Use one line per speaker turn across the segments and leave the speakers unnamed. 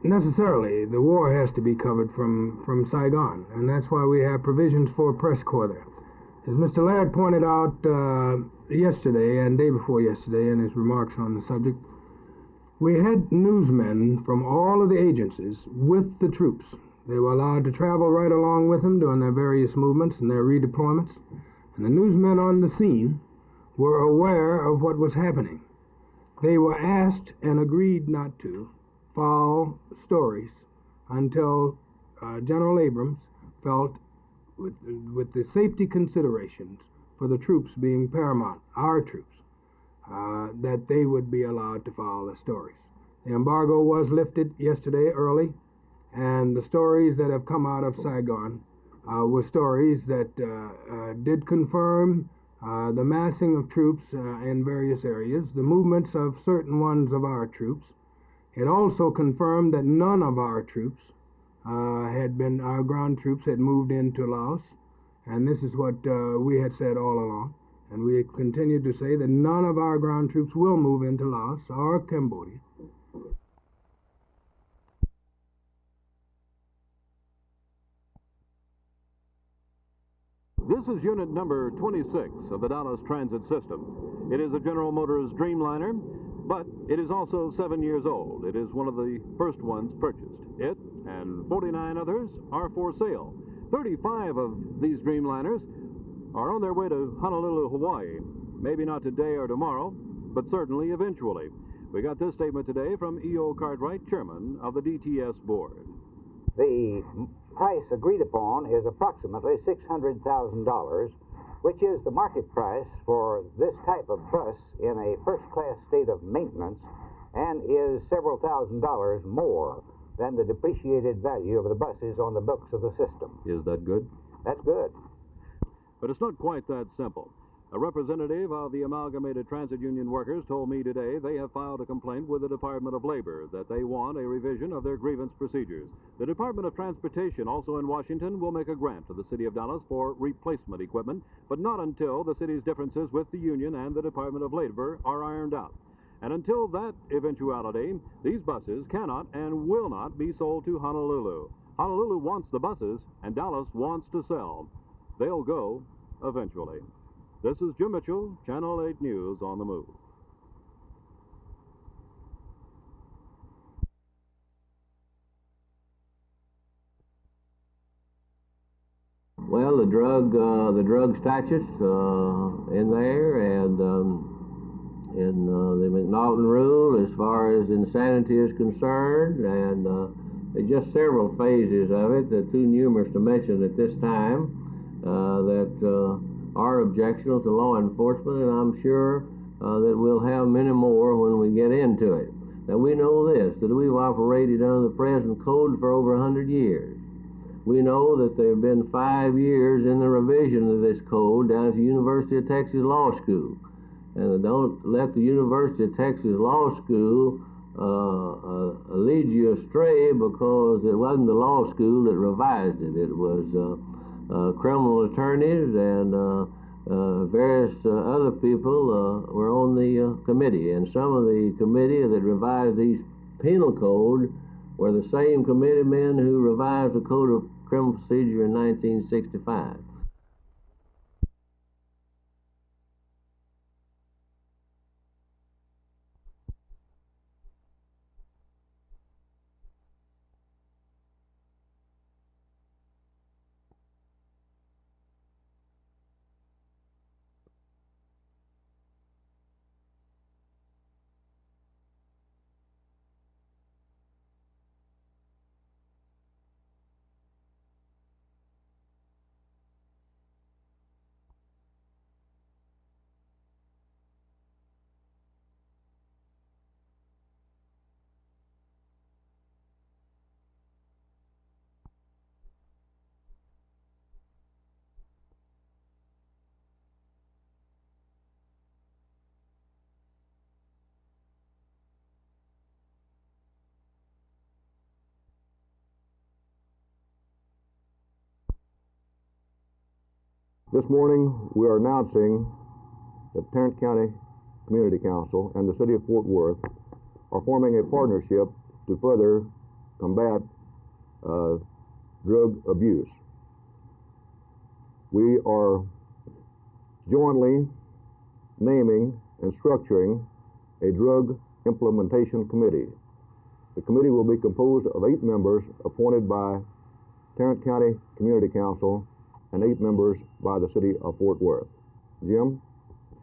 necessarily the war has to be covered from Saigon, and that's why we have provisions for a press corps there. As Mr. Laird pointed out yesterday and day before yesterday in his remarks on the subject, we had newsmen from all of the agencies with the troops. They were allowed to travel right along with them during their various movements and their redeployments, and the newsmen on the scene were aware of what was happening. They were asked and agreed not to foul stories until General Abrams felt, with the safety considerations for the troops being paramount, our troops, that they would be allowed to foul the stories. The embargo was lifted yesterday early, and the stories that have come out of Saigon were stories that did confirm the massing of troops in various areas, the movements of certain ones of our troops. It also confirmed that none of our troops our ground troops had moved into Laos, and this is what we had said all along, and we continue to say that none of our ground troops will move into Laos or Cambodia.
This is unit number 26 of the Dallas Transit System. It is a General Motors Dreamliner, but it is also 7 years old. It is one of the first ones purchased. It and 49 others are for sale. 35 of these Dreamliners are on their way to Honolulu, Hawaii. Maybe not today or tomorrow, but certainly eventually. We got this statement today from E.O. Cartwright, chairman of the DTS board.
The price agreed upon is approximately $600,000, which is the market price for this type of bus in a first-class state of maintenance, and is several $1,000s more than the depreciated value of the buses on the books of the system.
Is that good?
That's good.
But it's not quite that simple. A representative of the Amalgamated Transit Union Workers told me today they have filed a complaint with the Department of Labor that they want a revision of their grievance procedures. The Department of Transportation, also in Washington, will make a grant to the City of Dallas for replacement equipment, but not until the city's differences with the union and the Department of Labor are ironed out. And until that eventuality, these buses cannot and will not be sold to Honolulu. Honolulu wants the buses, and Dallas wants to sell. They'll go eventually. This is Jim Mitchell, Channel 8 News on the Move.
Well, the drug statutes in there, and in the McNaughton rule as far as insanity is concerned, and there's just several phases of it that too numerous to mention at this time that are objectionable to law enforcement, and I'm sure that we'll have many more when we get into it. Now, we know this, that we've operated under the present code for over 100 years. We know that there have been 5 years in the revision of this code down at the University of Texas Law School. And don't let the University of Texas Law School lead you astray, because it wasn't the law school that revised it. It was criminal attorneys and various other people were on the committee. And some of the committee that revised these penal code were the same committee men who revised the Code of Criminal Procedure in 1965.
This morning, we are announcing that Tarrant County Community Council and the City of Fort Worth are forming a partnership to further combat drug abuse. We are jointly naming and structuring a drug implementation committee. The committee will be composed of 8 members appointed by Tarrant County Community Council and 8 members by the city of Fort Worth. Jim?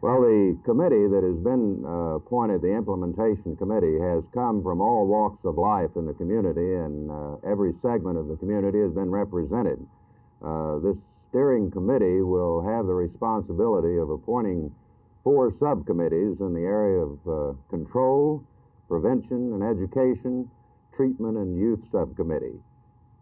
Well, the committee that has been appointed, the implementation committee, has come from all walks of life in the community, and every segment of the community has been represented. This steering committee will have the responsibility of appointing 4 subcommittees in the area of control, prevention and education, treatment, and youth subcommittee.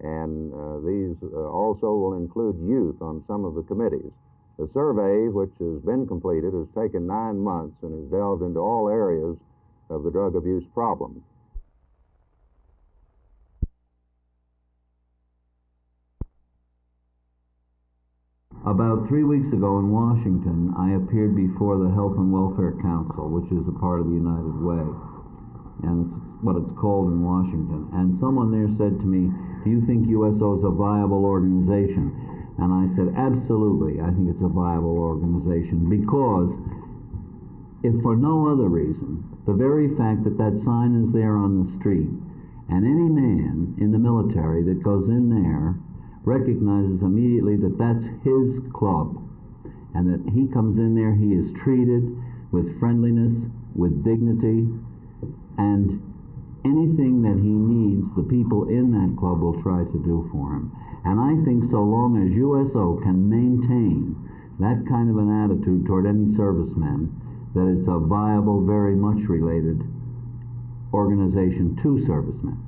And these also will include youth on some of the committees. The survey, which has been completed, has taken 9 months and has delved into all areas of the drug abuse problem.
About 3 weeks ago in Washington, I appeared before the Health and Welfare Council, which is a part of the United Way, and it's what it's called in Washington. And someone there said to me, "Do you think USO is a viable organization?" And I said, absolutely, I think it's a viable organization, because if for no other reason, the very fact that that sign is there on the street, and any man in the military that goes in there recognizes immediately that that's his club, and that he comes in there, he is treated with friendliness, with dignity, and anything that he needs, the people in that club will try to do for him. And I think so long as USO can maintain that kind of an attitude toward any servicemen, that it's a viable, very much related organization to servicemen.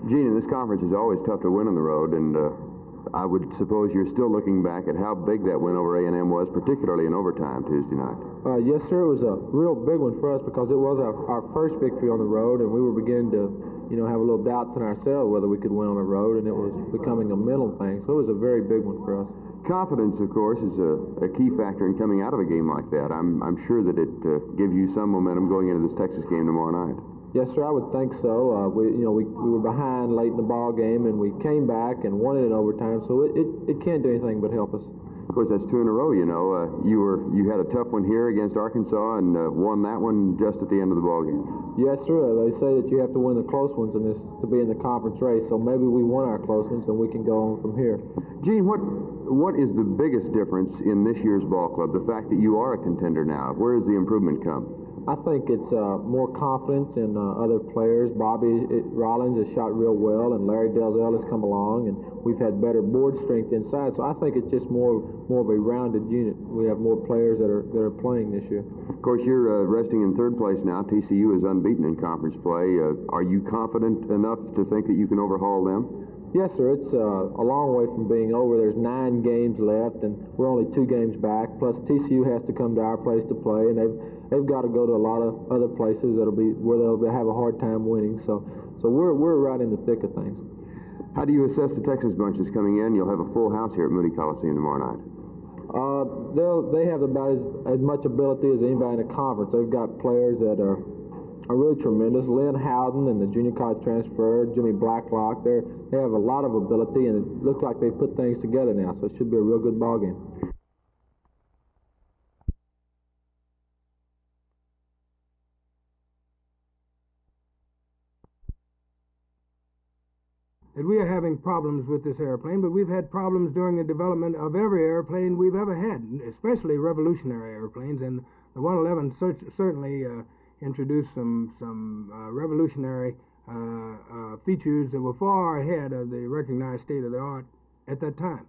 Gene, this conference is always tough to win on the road, and I would suppose you're still looking back at how big that win over A&M was, particularly in overtime Tuesday night.
Yes, sir. It was a real big one for us because it was our first victory on the road, and we were beginning to, have a little doubts in ourselves whether we could win on the road, and it was becoming a mental thing. So it was a very big one for us.
Confidence, of course, is a key factor in coming out of a game like that. I'm sure that it gives you some momentum going into this Texas game tomorrow night.
Yes, sir, I would think so. We were behind late in the ball game, and we came back and won it in overtime, so it can't do anything but help us.
Of course, that's 2 in a row, You had a tough one here against Arkansas and won that one just at the end of the ball game.
Yes, sir. They say that you have to win the close ones in this to be in the conference race, so maybe we won our close ones and we can go on from here.
Gene, what is the biggest difference in this year's ball club, the fact that you are a contender now? Where has the improvement come?
I think it's more confidence in other players. Bobby Rollins has shot real well, and Larry Delzell has come along, and we've had better board strength inside. So I think it's just more of a rounded unit. We have more players that are playing this year.
Of course, you're resting in 3rd place now. TCU is unbeaten in conference play. Are you confident enough to think that you can overhaul them?
Yes, sir. It's a long way from being over. There's 9 games left, and we're only 2 games back. Plus, TCU has to come to our place to play, and they've got to go to a lot of other places where they'll have a hard time winning. So we're right in the thick of things.
How do you assess the Texas bunches coming in? You'll have a full house here at Moody Coliseum tomorrow night.
They have about as much ability as anybody in the conference. They've got players that are really tremendous. Lynn Howden and the junior college transfer, Jimmy Blacklock, they have a lot of ability, and it looks like they've put things together now, so it should be a real good ball game.
That we are having problems with this airplane, but we've had problems during the development of every airplane we've ever had, especially revolutionary airplanes, and the 111 certainly introduced some revolutionary features that were far ahead of the recognized state of the art at that time.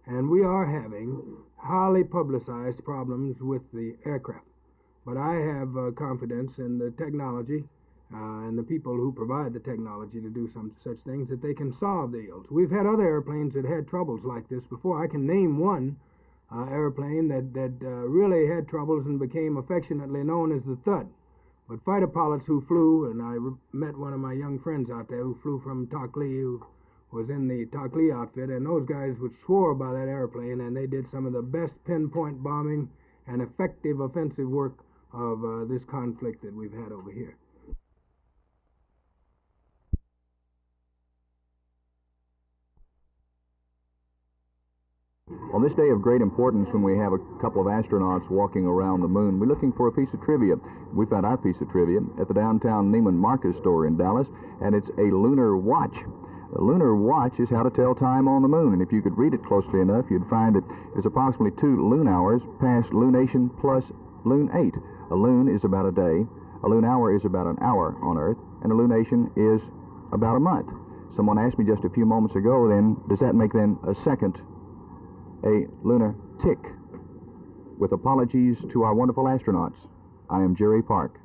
And we are having highly publicized problems with the aircraft. But I have confidence in the technology and the people who provide the technology to do some such things, that they can solve the ills. We've had other airplanes that had troubles like this before. I can name one airplane that really had troubles and became affectionately known as the Thud. But fighter pilots who flew, and I met one of my young friends out there who flew from Takli, who was in the Takli outfit, and those guys would swore by that airplane, and they did some of the best pinpoint bombing and effective offensive work of this conflict that we've had over here.
On this day of great importance, when we have a couple of astronauts walking around the moon, we're looking for a piece of trivia. We found our piece of trivia at the downtown Neiman Marcus store in Dallas, and it's a lunar watch. A lunar watch is how to tell time on the moon, and if you could read it closely enough, you'd find that it's approximately 2 loon hours past lunation plus loon 8. A loon is about a day, a loon hour is about an hour on Earth, and a lunation is about a month. Someone asked me just a few moments ago, then, does that make then a second a lunar tick? With apologies to our wonderful astronauts, I am Jerry Park.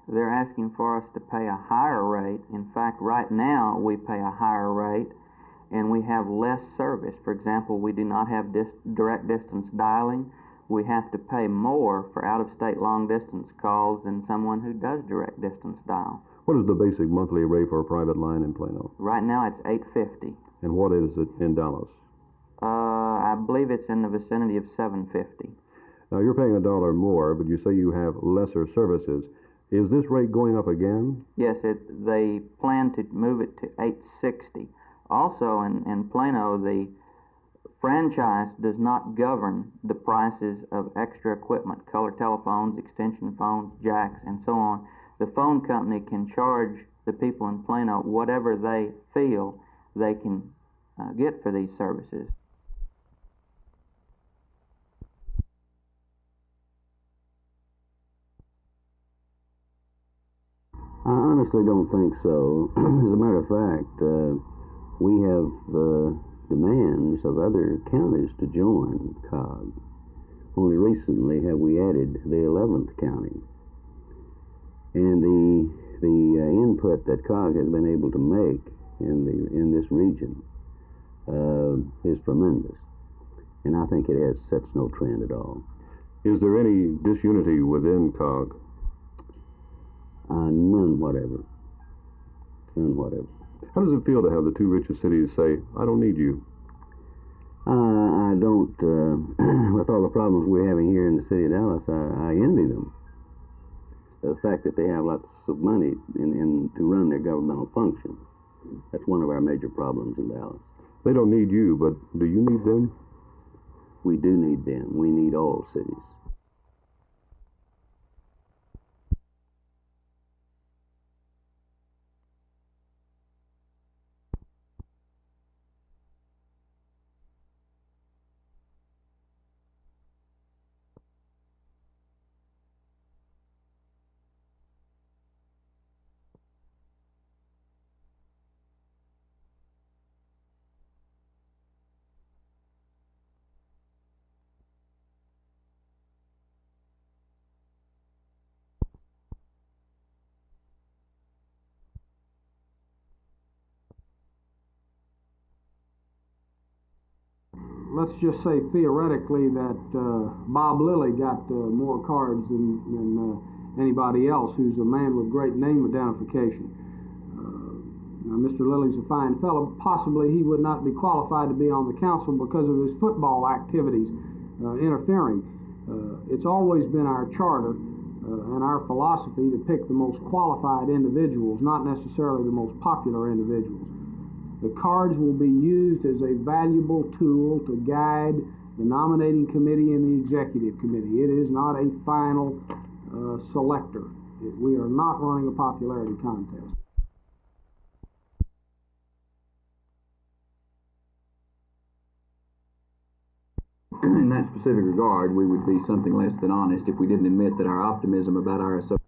They're asking for us to pay a higher rate. In fact, right now we pay a higher rate and we have less service. For example, we do not have direct distance dialing. We have to pay more for out-of-state long-distance calls than someone who does direct distance dial.
What is the basic monthly rate for a private line in Plano?
Right now it's $8.50.
And what is it in Dallas?
I believe it's in the vicinity of $7.50.
Now, you're paying $1 more, but you say you have lesser services. Is this rate going up again?
Yes, they plan to move it to $8.60. Also, in Plano, the franchise does not govern the prices of extra equipment, color telephones, extension phones, jacks, and so on. The phone company can charge the people in Plano whatever they feel they can get for these services.
I honestly don't think so. As a matter of fact, we have demands of other counties to join COG. Only recently have we added the 11th county. And the input that COG has been able to make in this region is tremendous. And I think it sets no trend at all.
Is there any disunity within COG?
None whatever. None whatever.
How does it feel to have the two richest cities say, I don't need you?
I don't, with all the problems we're having here in the city of Dallas, I envy them. The fact that they have lots of money to run their governmental function. That's one of our major problems in Dallas.
They don't need you, but do you need them?
We do need them. We need all cities.
Let's just say theoretically that Bob Lilly got more cards than anybody else who's a man with great name identification. Now, Mr. Lilly's a fine fellow. Possibly he would not be qualified to be on the council because of his football activities interfering. It's always been our charter and our philosophy to pick the most qualified individuals, not necessarily the most popular individuals. The cards will be used as a valuable tool to guide the nominating committee and the executive committee. It is not a final selector. We are not running a popularity contest.
In that specific regard, we would be something less than honest if we didn't admit that our optimism about our association